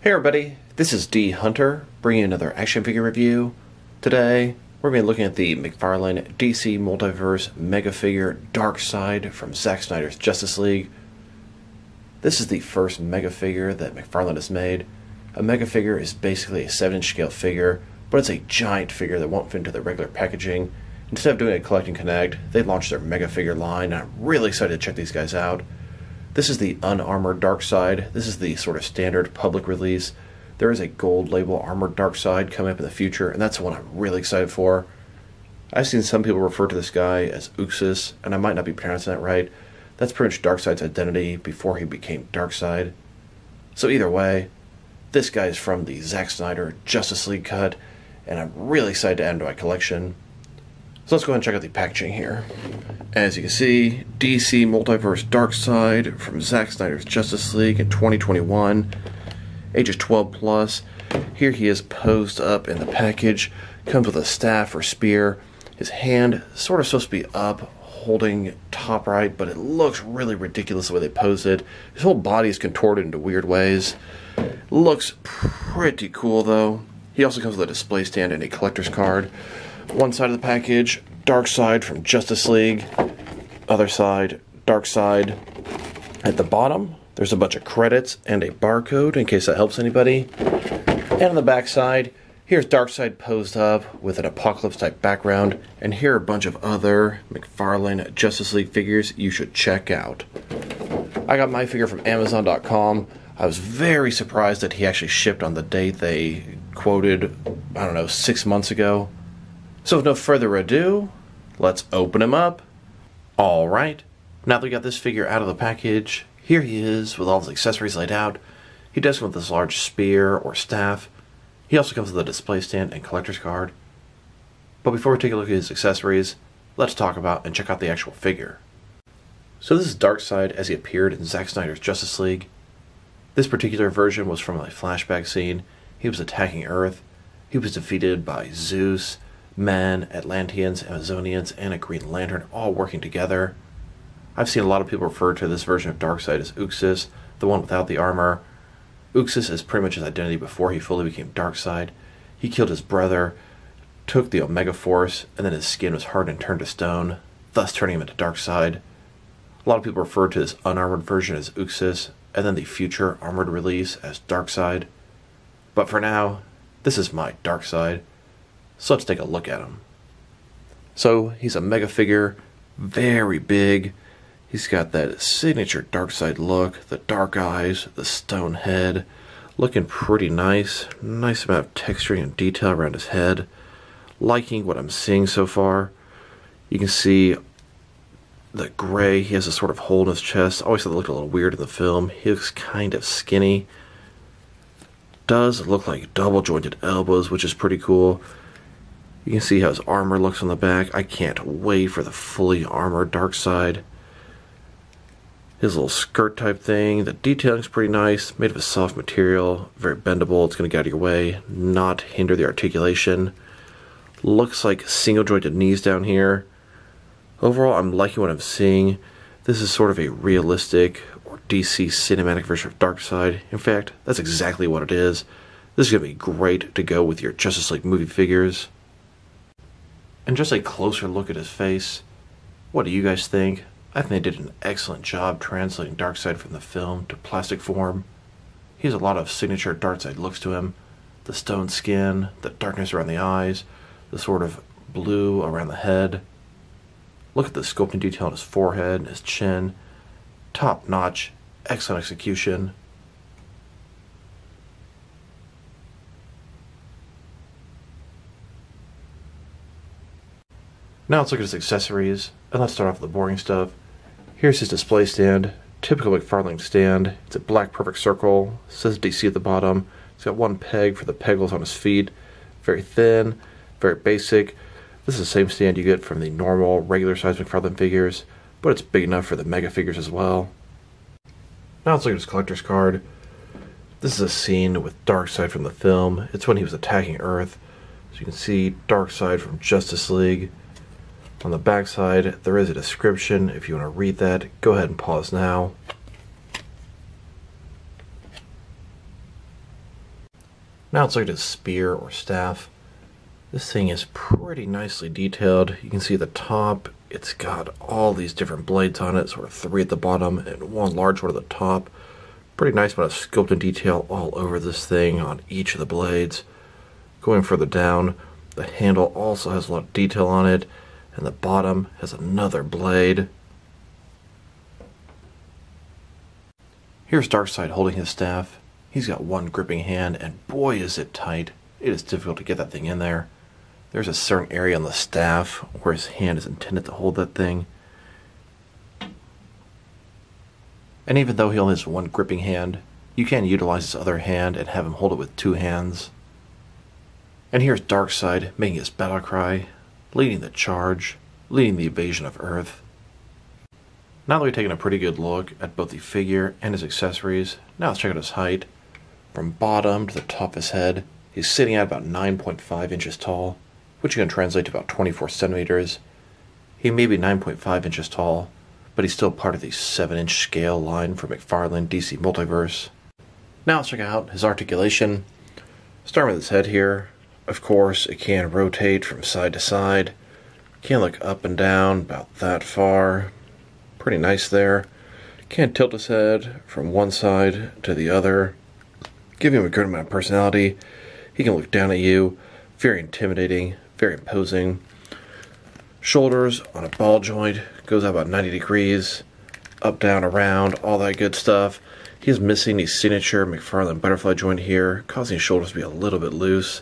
Hey everybody, this is D Hunter, bringing another action figure review. Today, we're going to be looking at the McFarlane DC Multiverse Megafig Darkseid from Zack Snyder's Justice League. This is the first Megafigure that McFarlane has made. A Megafigure is basically a 7-inch scale figure, but it's a giant figure that won't fit into the regular packaging. Instead of doing a collect and connect, they launched their Megafigure line, and I'm really excited to check these guys out. This is the Unarmored Darkseid. This is the sort of standard public release. There is a gold label Armored Darkseid coming up in the future, and that's the one I'm really excited for. I've seen some people refer to this guy as Uxas, and I might not be pronouncing that right. That's pretty much Darkseid's identity before he became Darkseid. So either way, this guy is from the Zack Snyder Justice League cut, and I'm really excited to add him to my collection. So let's go ahead and check out the packaging here. As you can see, DC Multiverse Darkseid from Zack Snyder's Justice League in 2021. Ages 12 plus. Here he is posed up in the package. Comes with a staff or spear. His hand sort of supposed to be up, holding top right, but it looks really ridiculous the way they pose it. His whole body is contorted into weird ways. Looks pretty cool though. He also comes with a display stand and a collector's card. One side of the package, Darkseid from Justice League. Other side, Darkseid. At the bottom, there's a bunch of credits and a barcode in case that helps anybody. And on the back side, here's Darkseid posed up with an apocalypse type background. And here are a bunch of other McFarlane Justice League figures you should check out. I got my figure from Amazon.com. I was very surprised that he actually shipped on the date they quoted, 6 months ago. So with no further ado, let's open him up. Alright, now that we got this figure out of the package, here he is with all his accessories laid out. He does come with this large spear or staff. He also comes with a display stand and collector's card. But before we take a look at his accessories, let's talk about and check out the actual figure. So this is Darkseid as he appeared in Zack Snyder's Justice League. This particular version was from a flashback scene. He was attacking Earth. He was defeated by Zeus, men, Atlanteans, Amazonians, and a Green Lantern all working together. I've seen a lot of people refer to this version of Darkseid as Uxas, the one without the armor. Uxas is pretty much his identity before he fully became Darkseid. He killed his brother, took the Omega Force, and then his skin was hardened and turned to stone, thus turning him into Darkseid. A lot of people refer to this unarmored version as Uxas, and then the future armored release as Darkseid. But for now, this is my Darkseid. So let's take a look at him. So he's a mega figure, very big. He's got that signature Darkseid look, the dark eyes, the stone head, looking pretty nice. Nice amount of texturing and detail around his head. Liking what I'm seeing so far. You can see the gray. He has a sort of hole in his chest. I always thought it looked a little weird in the film. He looks kind of skinny. Does look like double jointed elbows, which is pretty cool. You can see how his armor looks on the back. I can't wait for the fully armored Darkseid. His little skirt type thing. The detailing's pretty nice. Made of a soft material. Very bendable. It's going to get out of your way. Not hinder the articulation. Looks like single jointed knees down here. Overall, I'm liking what I'm seeing. This is sort of a realistic or DC cinematic version of Darkseid. In fact, that's exactly what it is. This is going to be great to go with your Justice League movie figures. And just a closer look at his face. What do you guys think? I think they did an excellent job translating Darkseid from the film to plastic form. He has a lot of signature Darkseid looks to him. The stone skin, the darkness around the eyes, the sort of blue around the head. Look at the sculpting detail on his forehead and his chin. Top notch, excellent execution. Now let's look at his accessories, and let's start off with the boring stuff. Here's his display stand, typical McFarlane stand. It's a black perfect circle, says DC at the bottom. It's got one peg for the peg holes on his feet. Very thin, very basic. This is the same stand you get from the normal, regular size McFarlane figures, but it's big enough for the mega figures as well. Now let's look at his collector's card. This is a scene with Darkseid from the film. It's when he was attacking Earth. So you can see Darkseid from Justice League. On the back side, there is a description. If you want to read that, go ahead and pause now. Now let's look at his spear or staff. This thing is pretty nicely detailed. You can see the top, it's got all these different blades on it, sort of 3 at the bottom and 1 large one at the top. Pretty nice amount of sculpted detail all over this thing on each of the blades. Going further down, the handle also has a lot of detail on it, and the bottom has another blade. Here's Darkseid holding his staff. He's got 1 gripping hand, and boy is it tight. It is difficult to get that thing in there. There's a certain area on the staff where his hand is intended to hold that thing. And even though he only has 1 gripping hand, you can utilize his other hand and have him hold it with 2 hands. And here's Darkseid making his battle cry, leading the charge, leading the invasion of Earth. Now that we've taken a pretty good look at both the figure and his accessories, now let's check out his height. From bottom to the top of his head, he's sitting at about 9.5 inches tall, which you can translate to about 24 centimeters. He may be 9.5 inches tall, but he's still part of the 7-inch scale line for McFarlane DC Multiverse. Now let's check out his articulation. Starting with his head here, of course it can rotate from side to side. Can look up and down about that far. Pretty nice there. Can tilt his head from one side to the other, giving him a good amount of personality. He can look down at you, very intimidating, very imposing. Shoulders on a ball joint, goes out about 90 degrees, up, down, around, all that good stuff. He's missing the signature McFarlane butterfly joint here, causing his shoulders to be a little bit loose.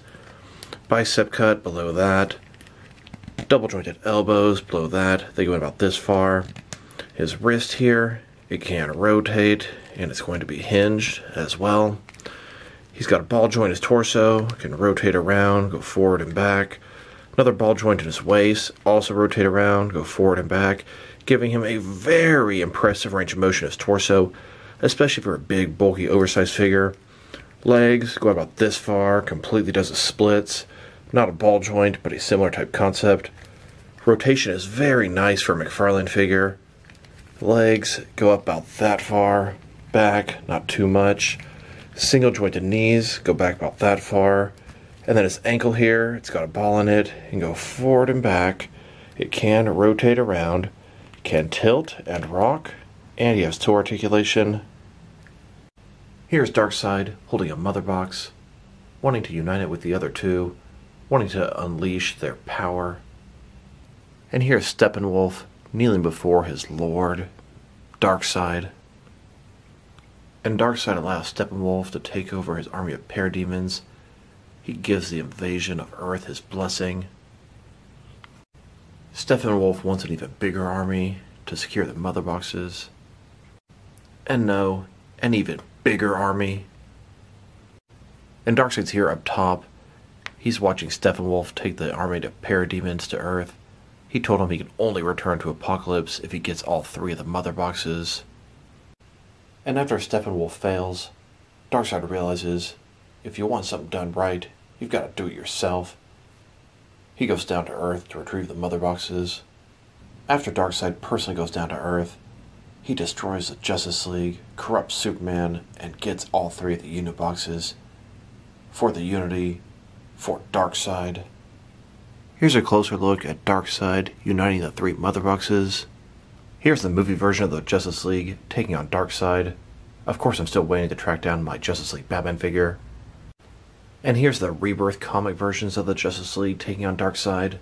Bicep cut below that. Double jointed elbows below that, they go in about this far. His wrist here, it can rotate, and it's going to be hinged as well. He's got a ball joint in his torso, can rotate around, go forward and back. Another ball joint in his waist, also rotate around, go forward and back, giving him a very impressive range of motion in his torso, especially for a big, bulky, oversized figure. Legs go about this far, completely does the splits. Not a ball joint, but a similar type concept. Rotation is very nice for a McFarlane figure. Legs go up about that far, back, not too much. Single jointed knees go back about that far. And then his ankle here, it's got a ball in it, and go forward and back. It can rotate around, can tilt and rock, and he has toe articulation. Here's Darkseid holding a mother box, wanting to unite it with the other 2, wanting to unleash their power. And here's Steppenwolf kneeling before his lord, Darkseid. And Darkseid allows Steppenwolf to take over his army of parademons. He gives the invasion of Earth his blessing. Steppenwolf wants an even bigger army to secure the mother boxes. And no, an even bigger army. And Darkseid's here up top. He's watching Steppenwolf take the army of parademons to Earth. He told him he can only return to Apocalypse if he gets all 3 of the mother boxes. And after Steppenwolf fails, Darkseid realizes if you want something done right, you've got to do it yourself. He goes down to Earth to retrieve the mother boxes. After Darkseid personally goes down to Earth, he destroys the Justice League, corrupts Superman, and gets all 3 of the unit boxes for the Unity, for Darkseid. Here's a closer look at Darkseid uniting the 3 mother boxes. Here's the movie version of the Justice League taking on Darkseid. Of course, I'm still waiting to track down my Justice League Batman figure. And here's the Rebirth comic versions of the Justice League taking on Darkseid.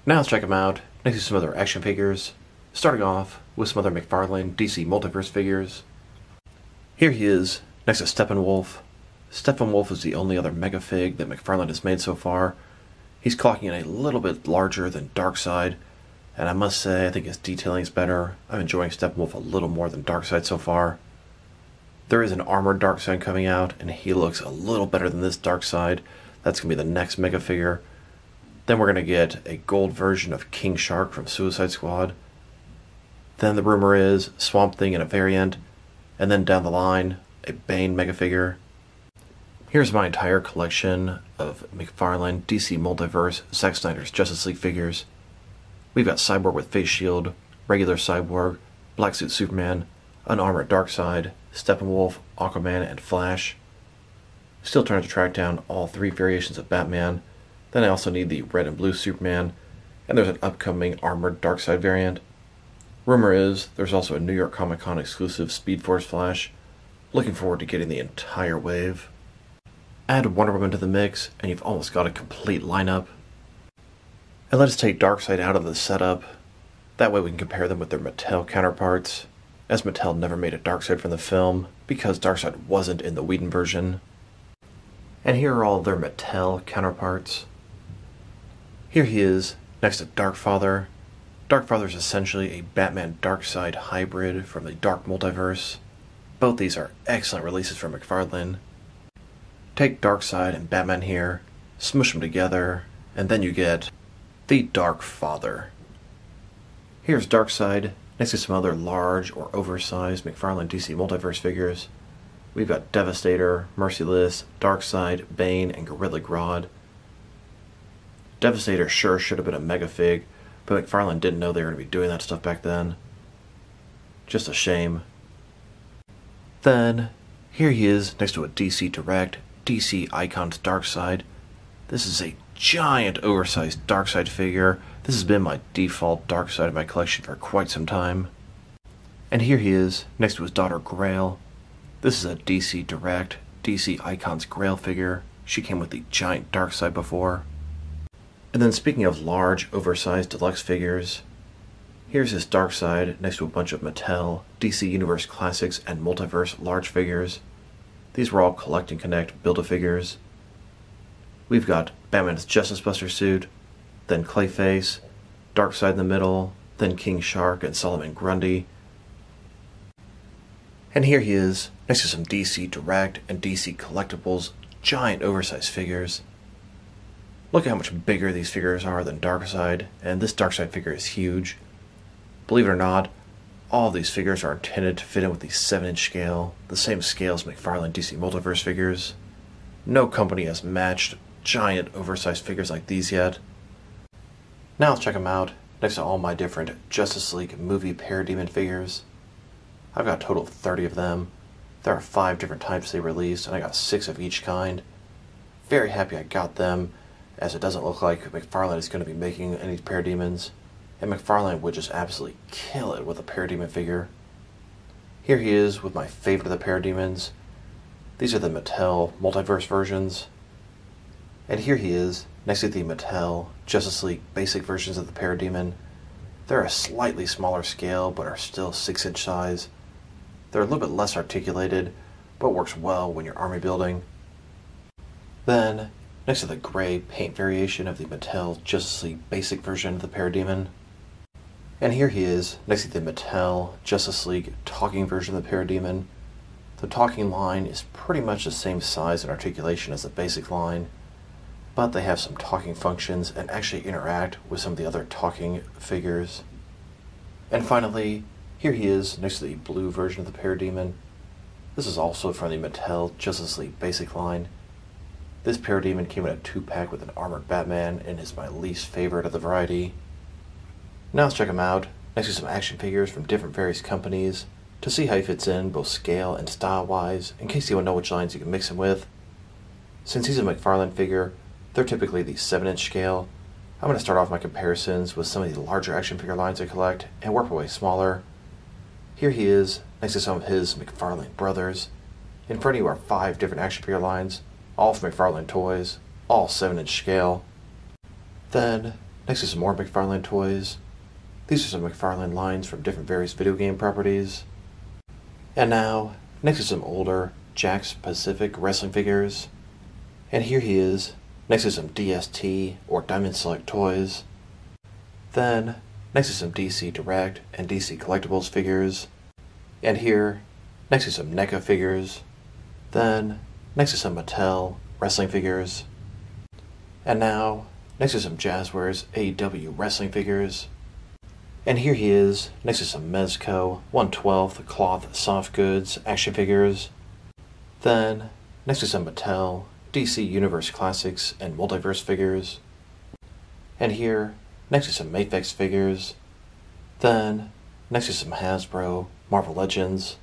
Now let's check them out next to some other action figures, starting off with some other McFarlane DC Multiverse figures. Here he is, next to Steppenwolf. Steppenwolf is the only other Megafig that McFarlane has made so far. He's clocking in a little bit larger than Darkseid, and I must say I think his detailing is better. I'm enjoying Steppenwolf a little more than Darkseid so far. There is an Armored Darkseid coming out, and he looks a little better than this Darkseid. That's going to be the next Mega figure. Then we're going to get a gold version of King Shark from Suicide Squad. Then the rumor is Swamp Thing in a variant, and then down the line, a Bane Mega figure. Here's my entire collection of McFarlane DC Multiverse Zack Snyder's Justice League figures. We've got Cyborg with face shield, regular Cyborg, Black Suit Superman, Unarmored Darkseid, Steppenwolf, Aquaman, and Flash. Still trying to track down all 3 variations of Batman. Then I also need the red and blue Superman, and there's an upcoming Armored Darkseid variant. Rumor is there's also a New York Comic Con exclusive Speed Force Flash. Looking forward to getting the entire wave. Add Wonder Woman to the mix, and you've almost got a complete lineup. And let us take Darkseid out of the setup. That way we can compare them with their Mattel counterparts, as Mattel never made a Darkseid from the film, because Darkseid wasn't in the Whedon version. And here are all of their Mattel counterparts. Here he is, next to Darkfather. Darkfather is essentially a Batman Darkseid hybrid from the Dark Multiverse. Both these are excellent releases from McFarlane. Take Darkseid and Batman here, smush them together, and then you get the Darkfather. Here's Darkseid, next to some other large or oversized McFarlane DC Multiverse figures. We've got Devastator, Merciless, Darkseid, Bane, and Gorilla Grodd. Devastator sure should have been a Megafig, but McFarlane didn't know they were going to be doing that stuff back then. Just a shame. Then, here he is next to a DC Direct, DC Icons Darkseid. This is a giant oversized Darkseid figure. This has been my default Darkseid in my collection for quite some time. And here he is next to his daughter Grail. This is a DC Direct, DC Icons Grail figure. She came with the giant Darkseid before. And then speaking of large, oversized deluxe figures, here's his Darkseid next to a bunch of Mattel, DC Universe Classics, and Multiverse large figures. These were all Collect and Connect Build-A-Figures. We've got Batman's Justice Buster suit, then Clayface, Darkseid in the middle, then King Shark and Solomon Grundy. And here he is, next to some DC Direct and DC Collectibles giant oversized figures. Look at how much bigger these figures are than Darkseid, and this Darkseid figure is huge. Believe it or not, all of these figures are intended to fit in with the 7-inch scale, the same scale as McFarlane DC Multiverse figures. No company has matched giant oversized figures like these yet. Now let's check them out, next to all my different Justice League movie Parademon figures. I've got a total of 30 of them. There are 5 different types they released, and I got 6 of each kind. Very happy I got them, as it doesn't look like McFarlane is going to be making any Parademons, and McFarlane would just absolutely kill it with a Parademon figure. Here he is with my favorite of the Parademons. These are the Mattel Multiverse versions. And here he is next to the Mattel Justice League basic versions of the Parademon. They're a slightly smaller scale, but are still 6-inch size. They're a little bit less articulated, but works well when you're army building. Then, next to the gray paint variation of the Mattel Justice League basic version of the Parademon. And here he is, next to the Mattel Justice League talking version of the Parademon. The talking line is pretty much the same size and articulation as the basic line, but they have some talking functions and actually interact with some of the other talking figures. And finally, here he is next to the blue version of the Parademon. This is also from the Mattel Justice League basic line. This Parademon came in a 2-pack with an armored Batman and is my least favorite of the variety. Now let's check him out, next to some action figures from different various companies, to see how he fits in both scale and style-wise, in case you want to know which lines you can mix him with. Since he's a McFarlane figure, they're typically the 7-inch scale. I'm going to start off my comparisons with some of the larger action figure lines I collect, and work my way smaller. Here he is, next to some of his McFarlane brothers. In front of you are 5 different action figure lines, all from McFarlane toys, all 7-inch scale. Then, next to some more McFarlane toys, these are some McFarlane lines from different various video game properties. And now, next to some older Jakks Pacific wrestling figures. And here he is, next to some DST or Diamond Select toys. Then, next to some DC Direct and DC Collectibles figures. And here, next to some NECA figures. Then, next to some Mattel wrestling figures. And now, next to some Jazzwares AEW wrestling figures. And here he is, next to some Mezco 1/12 cloth soft goods action figures. Then, next to some Mattel DC Universe Classics and Multiverse figures. And here, next to some Mafex figures. Then, next to some Hasbro Marvel Legends.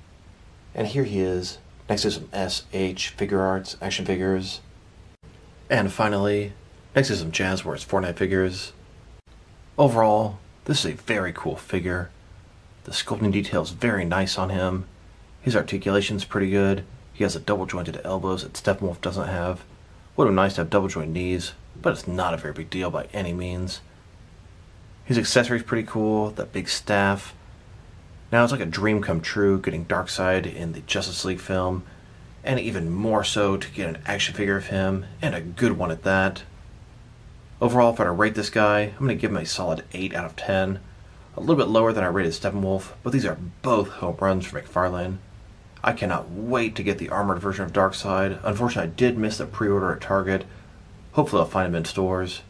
And here he is, Next is some SH figure arts, action figures. And finally, next is some Jazzwares Fortnite figures. Overall, this is a very cool figure. The sculpting detail is very nice on him. His articulation is pretty good. He has a double jointed elbows that Steppenwolf doesn't have. Would have been nice to have double jointed knees, but it's not a very big deal by any means. His accessory is pretty cool, that big staff. Now it's like a dream come true getting Darkseid in the Justice League film, and even more so to get an action figure of him, and a good one at that. Overall, if I were to rate this guy, I'm going to give him a solid 8 out of 10. A little bit lower than I rated Steppenwolf, but these are both home runs for McFarlane. I cannot wait to get the armored version of Darkseid. Unfortunately, I did miss the pre-order at Target. Hopefully I'll find him in stores.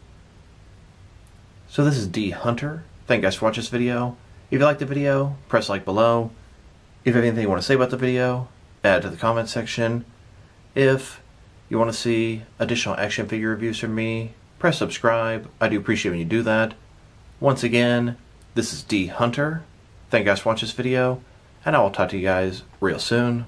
So this is D Hunter. Thank you guys for watching this video. If you liked the video, press like below. If you have anything you want to say about the video, add it to the comment section. If you want to see additional action figure reviews from me, press subscribe. I do appreciate when you do that. Once again, this is D Hunter. Thank you guys for watching this video, and I will talk to you guys real soon.